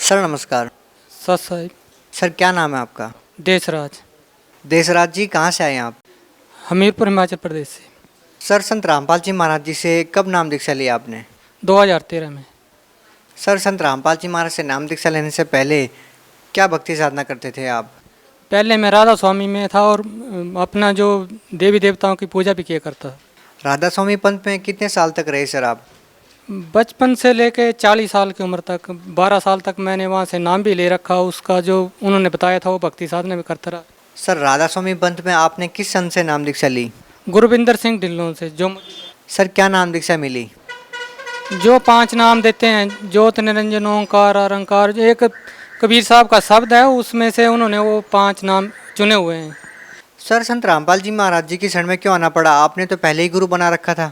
Sir नमस्कार। सत Sahib. Sir क्या नाम है आपका? देशराज। देशराज जी, कहाँ से आए हैं आप? हमीरपुर हिमाचल प्रदेश से। सर संत रामपाल जी महाराज जी से कब नाम दीक्षा लिया आपने? 2013 में। सर संत रामपाल जी महाराज से नाम दीक्षा लेने से पहले क्या भक्ति साधना करते थे आप? पहले मैं राधा स्वामी में था और अपना जो देवी देवताओं की पूजा भी किया करता था। राधा स्वामी पंथ में कितने साल तक रहे सर आप? बचपन से लेके 40 साल की उम्र तक, 12 साल तक मैंने वहाँ से नाम भी ले रखा। उसका जो उन्होंने बताया था वो भक्ति साधना भी करता रहा। सर राधा स्वामी पंथ में आपने किस संत से नाम दीक्षा ली? गुरविंदर सिंह ढिल्लों से। सर क्या नाम दीक्षा मिली? जो 5 नाम देते हैं, ज्योत निरंजन ओंकार अरंकार, जो एक कबीर साहब का शब्द है, उसमें से उन्होंने वो 5 नाम चुने हुए हैं। सर संत रामपाल जी महाराज जी की शरण में क्यों आना पड़ा? आपने तो पहले ही गुरु बना रखा था।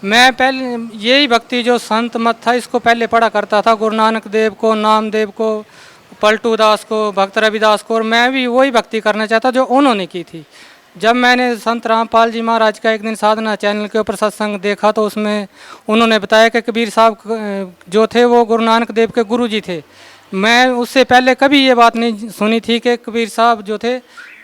मैं पहले यही भक्ति जो संत मत था इसको पहले पढ़ा करता था। गुरु नानक देव को, नामदेव को, पलटू दास को, भक्त रविदास को, और मैं भी वही भक्ति करना चाहता जो उन्होंने की थी। जब मैंने संत रामपाल जी महाराज का एक दिन साधना चैनल के ऊपर सत्संग देखा तो उसमें उन्होंने बताया कि कबीर साहब जो थे वो गुरु नानक देव के गुरु जी थे। मैं उससे पहले कभी ये बात नहीं सुनी थी कि कबीर साहब जो थे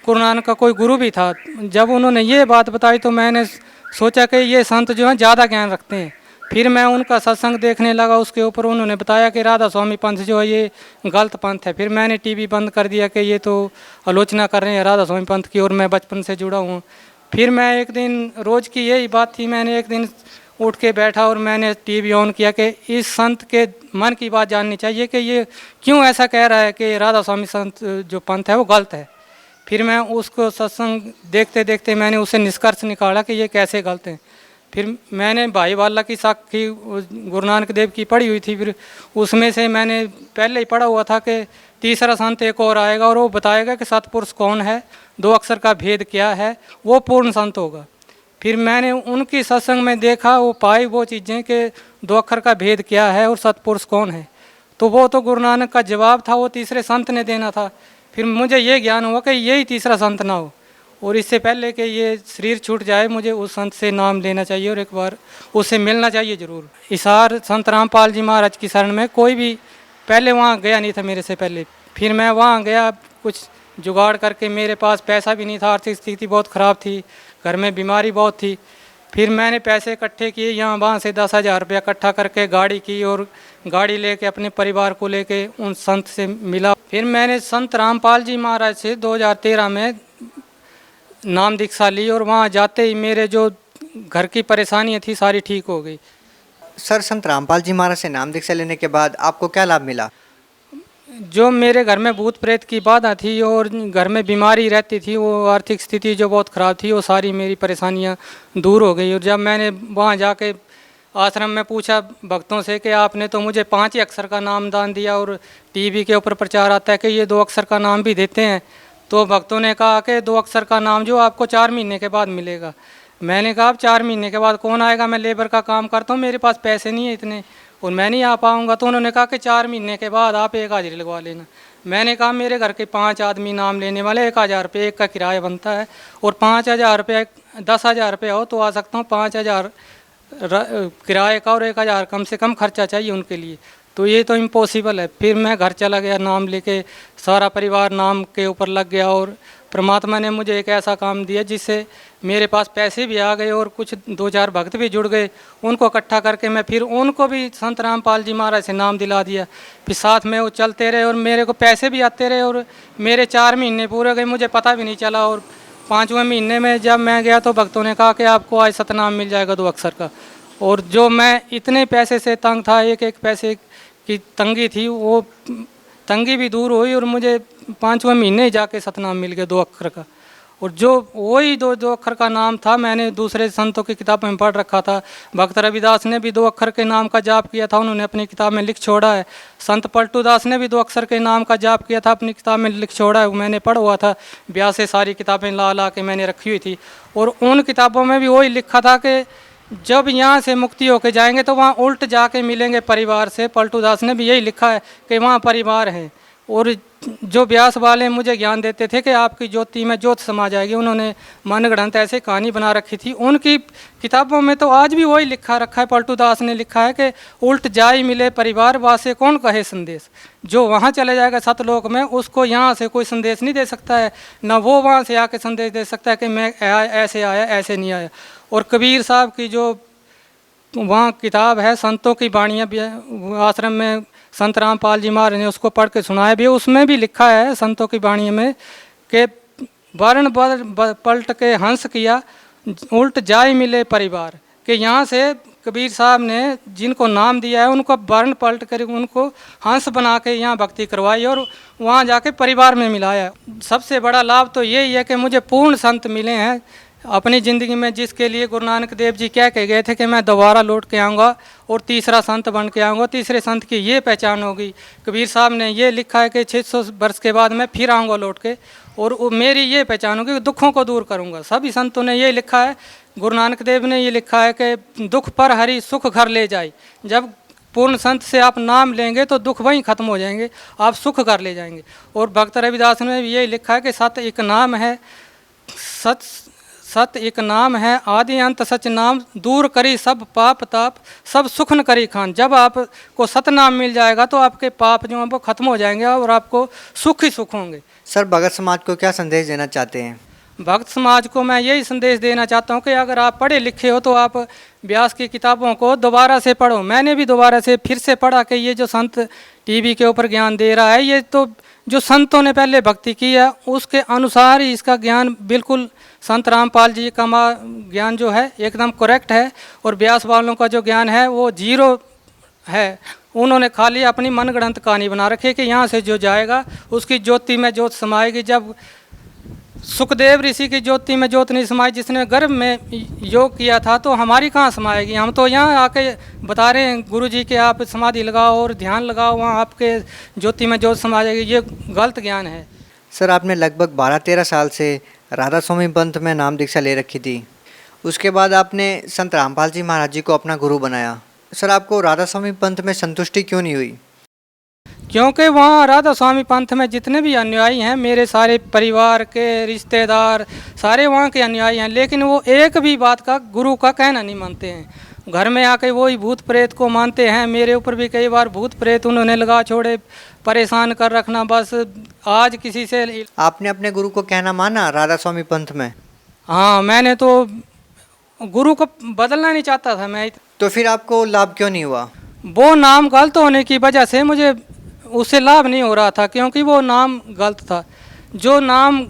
गुरु नानक का कोई गुरु भी था। जब उन्होंने ये बात बताई तो मैंने सोचा कि ये संत जो हैं ज़्यादा ज्ञान रखते हैं। फिर मैं उनका सत्संग देखने लगा। उसके ऊपर उन्होंने बताया कि राधा स्वामी पंथ जो है ये गलत पंथ है। फिर मैंने टीवी बंद कर दिया कि ये तो आलोचना कर रहे हैं राधा स्वामी पंथ की, और मैं बचपन से जुड़ा हूँ। फिर मैं एक दिन, रोज़ की यही बात थी, मैंने एक दिन उठ के बैठा और मैंने टीवी ऑन किया कि इस संत के मन की बात जाननी चाहिए कि ये क्यों ऐसा कह रहा है कि राधा स्वामी संत जो पंथ है वो गलत है। फिर मैं उसको सत्संग देखते देखते मैंने उससे निष्कर्ष निकाला कि ये कैसे गलत है। फिर मैंने भाई वाला की साखी गुरु नानक देव की पढ़ी हुई थी। फिर उसमें से मैंने पहले ही पढ़ा हुआ था कि तीसरा संत एक और आएगा और वो बताएगा कि सतपुरुष कौन है, 2 अक्षर का भेद क्या है, वो पूर्ण संत होगा। फिर मैंने उनकी सत्संग में देखा, वो पाई वो चीज़ें कि 2 अक्षर का भेद क्या है और सतपुरुष कौन है। तो वो तो गुरु नानक का जवाब था, वो तीसरे संत ने देना था। फिर मुझे ये ज्ञान हुआ कि यही तीसरा संत ना हो, और इससे पहले कि ये शरीर छूट जाए मुझे उस संत से नाम लेना चाहिए और एक बार उससे मिलना चाहिए ज़रूर। हिसार संत रामपाल जी महाराज की शरण में कोई भी पहले वहाँ गया नहीं था मेरे से पहले। फिर मैं वहाँ गया कुछ जुगाड़ करके, मेरे पास पैसा भी नहीं था, आर्थिक स्थिति बहुत ख़राब थी, घर में बीमारी बहुत थी। फिर मैंने पैसे इकट्ठे किए, यहाँ वहाँ से 10,000 रुपया इकट्ठा करके गाड़ी की और गाड़ी लेके अपने परिवार को लेके उन संत से मिला। फिर मैंने संत रामपाल जी महाराज से 2013 में नाम दीक्षा ली और वहाँ जाते ही मेरे जो घर की परेशानियाँ थी सारी ठीक हो गई। सर संत रामपाल जी महाराज से नाम दीक्षा लेने के बाद आपको क्या लाभ मिला? जो मेरे घर में भूत प्रेत की बाधा थी और घर में बीमारी रहती थी, वो आर्थिक स्थिति जो बहुत ख़राब थी, वो सारी मेरी परेशानियाँ दूर हो गई। और जब मैंने वहाँ जाके आश्रम में पूछा भक्तों से कि आपने तो मुझे 5 ही अक्षर का नाम दान दिया और टीवी के ऊपर प्रचार आता है कि ये 2 अक्षर का नाम भी देते हैं, तो भक्तों ने कहा कि 2 अक्षर का नाम जो आपको 4 महीने के बाद मिलेगा। मैंने कहा अब 4 महीने के बाद कौन आएगा, मैं लेबर का काम करता हूँ, मेरे पास पैसे नहीं है इतने और मैं नहीं आ पाऊँगा। तो उन्होंने कहा कि 4 महीने के बाद आप एक हाजिरी लगवा लेना। मैंने कहा मेरे घर के 5 आदमी नाम लेने वाले, 1,000 रुपये एक का किराया बनता है और 5,000 रुपये 10,000 रुपये हो तो आ सकता हूँ, 5,000 किराए का और 1,000 कम से कम खर्चा चाहिए उनके लिए, तो ये तो इम्पॉसिबल है। फिर मैं घर चला गया, नाम लेके सारा परिवार नाम के ऊपर लग गया और परमात्मा ने मुझे एक ऐसा काम दिया जिससे मेरे पास पैसे भी आ गए और कुछ 2-4 भक्त भी जुड़ गए। उनको इकट्ठा करके मैं फिर उनको भी संत रामपाल जी महाराज से नाम दिला दिया। फिर साथ में वो चलते रहे और मेरे को पैसे भी आते रहे और मेरे 4 महीने पूरे गए, मुझे पता भी नहीं चला। और 5वें महीने में जब मैं गया तो भक्तों ने कहा कि आपको आज सतनाम मिल जाएगा 2 अक्षर का। और जो मैं इतने पैसे से तंग था, एक पैसे की तंगी थी, वो तंगी भी दूर हुई और मुझे 5वें महीने ही जाके सतनाम मिल गया 2 अक्षर का। और जो वही 2 अक्षर का नाम था, मैंने दूसरे संतों की किताब में पढ़ रखा था। भक्त रविदास ने भी 2 अक्षर के नाम का जाप किया था, उन्होंने अपनी किताब में लिख छोड़ा है। संत पलटू दास ने भी 2 अक्षर के नाम का जाप किया था, अपनी किताब में लिख छोड़ा है। मैंने पढ़ा हुआ था, ब्याह से सारी किताबें ला ला के मैंने रखी हुई थी और उन किताबों में भी वही लिखा था कि जब यहाँ से मुक्ति होके जाएंगे तो वहाँ उल्ट जाके मिलेंगे परिवार से। पलटू दास ने भी यही लिखा है कि वहाँ परिवार है और जो व्यास वाले मुझे ज्ञान देते थे कि आपकी ज्योति में ज्योत समा जाएगी, उन्होंने मनगढ़ंत ऐसे कहानी बना रखी थी। उनकी किताबों में तो आज भी वही लिखा रखा है, पलटू दास ने लिखा है कि उल्ट जाई मिले परिवार वासे कौन कहे संदेश। जो वहाँ चले जाएगा सतलोक में, उसको यहाँ से कोई संदेश नहीं दे सकता है, ना वो वहाँ से आके संदेश दे सकता है कि मैं ऐसे आया ऐसे नहीं आया। और कबीर साहब की जो वहाँ किताब है संतों की वाणियाँ भी आश्रम में संत रामपाल जी महाराज ने उसको पढ़ के सुनाया भी, उसमें भी लिखा है संतों की वाणी में कि वर्ण पलट के हंस किया उल्ट जाय मिले परिवार। कि यहाँ से कबीर साहब ने जिनको नाम दिया है उनको वर्ण पलट कर उनको हंस बना के यहाँ भक्ति करवाई और वहाँ जाके परिवार में मिलाया। सबसे बड़ा लाभ तो यही है कि मुझे पूर्ण संत मिले हैं अपनी ज़िंदगी में, जिसके लिए गुरु नानक देव जी कह के गए थे कि मैं दोबारा लौट के आऊँगा और तीसरा संत बन के आऊँगा। तीसरे संत की ये पहचान होगी। कबीर साहब ने ये लिखा है कि 600 वर्ष के बाद मैं फिर आऊँगा लौट के, और मेरी ये पहचान होगी कि दुखों को दूर करूँगा। सभी संतों ने ये लिखा है, गुरु नानक देव ने ये लिखा है कि दुख पर हरि सुख घर ले जाए। जब पूर्ण संत से आप नाम लेंगे तो दुख वहीं खत्म हो जाएंगे, आप सुख कर ले जाएंगे। और भक्त रविदास ने भी ये लिखा है कि सत एक नाम है, सत एक नाम है आदि अंत सच नाम, दूर करी सब पाप ताप सब सुख न करी खान। जब आपको सत नाम मिल जाएगा तो आपके पाप जो हैं वो खत्म हो जाएंगे और आपको सुख ही सुख होंगे। सर, भगत समाज को क्या संदेश देना चाहते हैं? भक्त समाज को मैं यही संदेश देना चाहता हूँ कि अगर आप पढ़े लिखे हो तो आप व्यास की किताबों को दोबारा से पढ़ो। मैंने भी दोबारा से फिर से पढ़ा कि ये जो संत टीवी के ऊपर ज्ञान दे रहा है, ये तो जो संतों ने पहले भक्ति की है उसके अनुसार ही इसका ज्ञान बिल्कुल संत रामपाल जी का ज्ञान जो है एकदम करेक्ट है। और व्यास वालों का जो ज्ञान है वो जीरो है। उन्होंने खाली अपनी मनगढ़ंत कहानी बना रखी है कि यहाँ से जो जाएगा उसकी ज्योति में ज्योत समाएगी। जब सुखदेव ऋषि की ज्योति में ज्योत नहीं समाई, जिसने गर्भ में योग किया था, तो हमारी कहाँ समाएगी। हम तो यहाँ आके बता रहे हैं गुरु जी के आप समाधि लगाओ और ध्यान लगाओ, वहाँ आपके ज्योति में ज्योत समा जाएगी। ये गलत ज्ञान है। सर, आपने लगभग 12-13 साल से राधा स्वामी पंथ में नाम दीक्षा ले रखी थी। उसके बाद आपने संत रामपाल जी महाराज जी को अपना गुरु बनाया। सर, आपको राधा स्वामी पंथ में संतुष्टि क्यों नहीं हुई? क्योंकि वहाँ राधा स्वामी पंथ में जितने भी अनुयायी हैं, मेरे सारे परिवार के रिश्तेदार सारे वहाँ के अनुयायी हैं, लेकिन वो एक भी बात का गुरु का कहना नहीं मानते हैं। घर में आके वही भूत प्रेत को मानते हैं। मेरे ऊपर भी कई बार भूत प्रेत उन्होंने लगा छोड़े, परेशान कर रखना। बस आज किसी से आपने अपने गुरु को कहना माना राधा स्वामी पंथ में? हाँ, मैंने तो गुरु को बदलना नहीं चाहता था मैं। तो फिर आपको लाभ क्यों नहीं हुआ? वो नाम गलत होने की वजह से मुझे उससे लाभ नहीं हो रहा था, क्योंकि वो नाम गलत था। जो नाम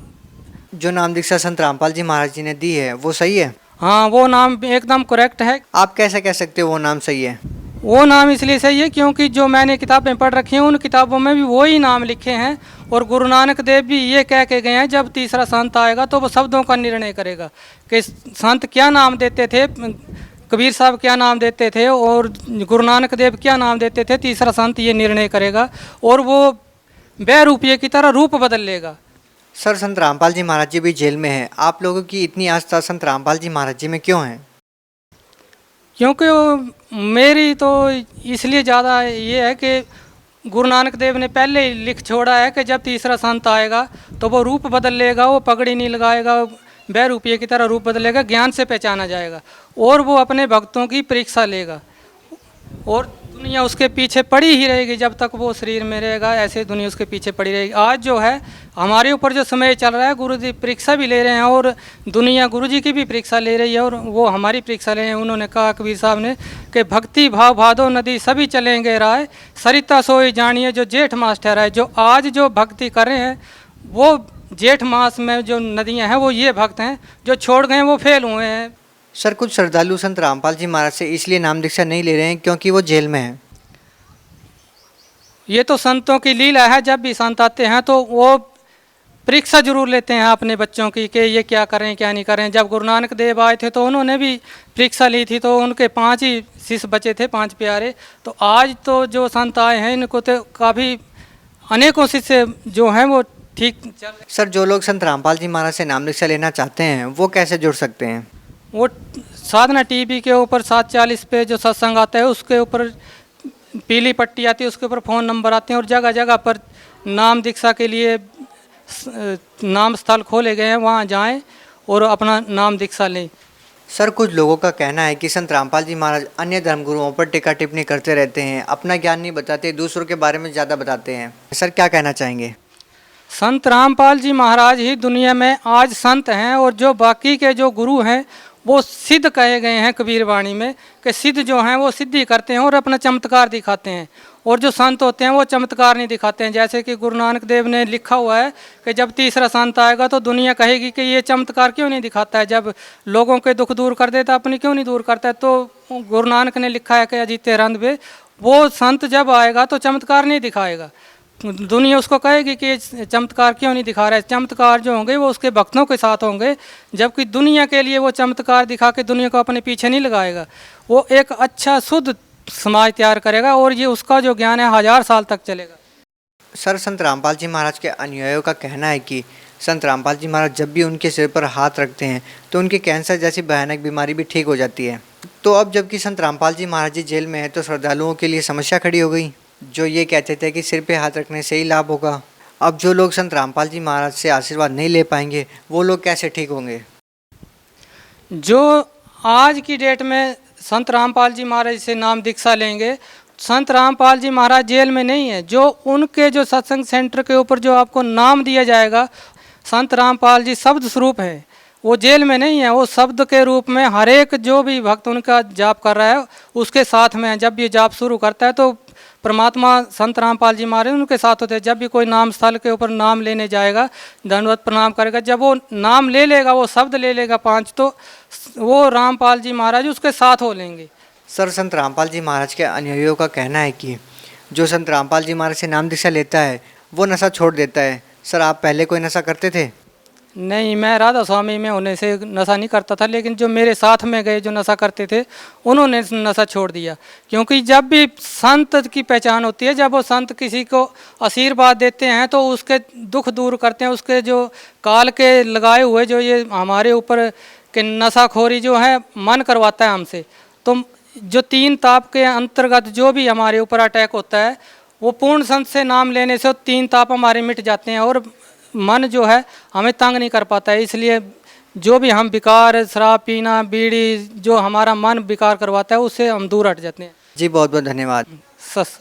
दीक्षा संत रामपाल जी महाराज जी ने दी है वो सही है? हाँ, वो नाम एकदम करेक्ट है। आप कैसे कह सकते हो वो नाम सही है? वो नाम इसलिए सही है क्योंकि जो मैंने किताबें पढ़ रखी हैं उन किताबों में भी वही नाम लिखे हैं। और गुरु नानक देव भी ये कह के गए हैं, जब तीसरा संत आएगा तो वो शब्दों का निर्णय करेगा कि संत क्या नाम देते थे, कबीर साहब क्या नाम देते थे और गुरु नानक देव क्या नाम देते थे। तीसरा संत ये निर्णय करेगा और वो बेरूपिये की तरह रूप बदल लेगा। सर, संत रामपाल जी महाराज जी भी जेल में हैं। आप लोगों की इतनी आस्था संत रामपाल जी महाराज जी में क्यों है? क्योंकि मेरी तो इसलिए ज़्यादा ये है कि गुरु नानक देव ने पहले ही लिख छोड़ा है कि जब तीसरा संत आएगा तो वो रूप बदल लेगा। वो पगड़ी नहीं लगाएगा, बेरूपिये की तरह रूप बदलेगा, ज्ञान से पहचाना जाएगा और वो अपने भक्तों की परीक्षा लेगा। और दुनिया उसके पीछे पड़ी ही रहेगी जब तक वो शरीर में रहेगा, ऐसे दुनिया उसके पीछे पड़ी रहेगी। आज जो है हमारे ऊपर जो समय चल रहा है, गुरु जी परीक्षा भी ले रहे हैं और दुनिया गुरु जी की भी परीक्षा ले रही है और वो हमारी परीक्षा ले रहे हैं। उन्होंने कहा कबीर साहब ने कि भक्ति भाव भादो नदी सभी चलेंगे राय, सरिता सोई जानिए जो जेठ मास ठहराए। जो आज जो भक्ति कर रहे हैं वो जेठ मास में जो नदियाँ हैं वो ये भक्त हैं, जो छोड़ गए वो फेल हुए हैं। सर, कुछ श्रद्धालु संत रामपाल जी महाराज से इसलिए नाम दीक्षा नहीं ले रहे हैं क्योंकि वो जेल में हैं। ये तो संतों की लीला है। जब भी संत आते हैं तो वो परीक्षा जरूर लेते हैं अपने बच्चों की कि ये क्या करें क्या नहीं करें। जब गुरु नानक देव आए थे तो उन्होंने भी परीक्षा ली थी, तो उनके 5 ही शिष्य बचे थे, 5 प्यारे। तो आज तो जो संत आए हैं इनको तो काफ़ी अनेकों शिष्य जो हैं वो ठीक चल रहे। सर, जो लोग संत रामपाल जी महाराज से नाम दीक्षा लेना चाहते हैं वो कैसे जुड़ सकते हैं? वो साधना टीवी के ऊपर 7:40 पे जो सत्संग आता है उसके ऊपर पीली पट्टी आती है, उसके ऊपर फ़ोन नंबर आते हैं और जगह जगह पर नाम दीक्षा के लिए नाम स्थल खोले गए हैं, वहाँ जाएं और अपना नाम दीक्षा लें। सर कुछ लोगों का कहना है कि संत रामपाल जी महाराज अन्य धर्मगुरुओं पर टीका टिप्पणी करते रहते हैं, अपना ज्ञान नहीं बताते, दूसरों के बारे में ज़्यादा बताते हैं। सर क्या कहना चाहेंगे? संत रामपाल जी महाराज ही दुनिया में आज संत हैं, और जो बाकी के जो गुरु हैं वो सिद्ध कहे गए हैं कबीर वाणी में कि सिद्ध जो हैं वो सिद्धि करते हैं और अपना चमत्कार दिखाते हैं, और जो संत होते हैं वो चमत्कार नहीं दिखाते हैं। जैसे कि गुरु नानक देव ने लिखा हुआ है कि जब तीसरा संत आएगा तो दुनिया कहेगी कि ये चमत्कार क्यों नहीं दिखाता है, जब लोगों के दुख दूर कर देता अपनी क्यों नहीं दूर करता है। तो गुरु नानक ने लिखा है कि अजीते रंध में वो संत जब आएगा तो चमत्कार नहीं दिखाएगा, दुनिया उसको कहेगी कि ये चमत्कार क्यों नहीं दिखा रहा है। चमत्कार जो होंगे वो उसके भक्तों के साथ होंगे, जबकि दुनिया के लिए वो चमत्कार दिखा के दुनिया को अपने पीछे नहीं लगाएगा। वो एक अच्छा शुद्ध समाज तैयार करेगा, और ये उसका जो ज्ञान है 1000 साल तक चलेगा। सर संत रामपाल जी महाराज के अनुयायियों का कहना है कि संत रामपाल जी महाराज जब भी उनके सिर पर हाथ रखते हैं तो उनकी कैंसर जैसी भयानक बीमारी भी ठीक हो जाती है। तो अब जबकि संत रामपाल जी महाराज जी जेल में है तो श्रद्धालुओं के लिए समस्या खड़ी हो गई। जो ये कहते थे कि सिर पे हाथ रखने से ही लाभ होगा, अब जो लोग संत रामपाल जी महाराज से आशीर्वाद नहीं ले पाएंगे वो लोग कैसे ठीक होंगे? जो आज की डेट में संत रामपाल जी महाराज से नाम दीक्षा लेंगे, संत रामपाल जी महाराज जेल में नहीं है। जो उनके जो सत्संग सेंटर के ऊपर जो आपको नाम दिया जाएगा, संत रामपाल जी शब्द स्वरूप है, वो जेल में नहीं है। वो शब्द के रूप में हर एक जो भी भक्त उनका जाप कर रहा है उसके साथ में है। जब ये जाप शुरू करता है तो परमात्मा संत रामपाल जी महाराज उनके साथ होते हैं। जब भी कोई नाम स्थल के ऊपर नाम लेने जाएगा, दंडवत प्रणाम करेगा, जब वो नाम ले लेगा, वो शब्द ले लेगा 5, तो वो रामपाल जी महाराज उसके साथ हो लेंगे। सर संत रामपाल जी महाराज के अनुयायियों का कहना है कि जो संत रामपाल जी महाराज से नाम दीक्षा लेता है वो नशा छोड़ देता है। सर आप पहले कोई नशा करते थे? नहीं, मैं राधा स्वामी में होने से नशा नहीं करता था, लेकिन जो मेरे साथ में गए जो नशा करते थे उन्होंने नशा छोड़ दिया। क्योंकि जब भी संत की पहचान होती है, जब वो संत किसी को आशीर्वाद देते हैं तो उसके दुख दूर करते हैं, उसके जो काल के लगाए हुए जो ये हमारे ऊपर के नशाखोरी जो है मन करवाता है हमसे। तो जो 3 ताप के अंतर्गत जो भी हमारे ऊपर अटैक होता है वो पूर्ण संत से नाम लेने से 3 ताप हमारे मिट जाते हैं, और मन जो है हमें तंग नहीं कर पाता है। इसलिए जो भी हम विकार, शराब पीना, बीड़ी, जो हमारा मन विकार करवाता है उससे हम दूर हट जाते हैं। जी बहुत बहुत धन्यवाद। सच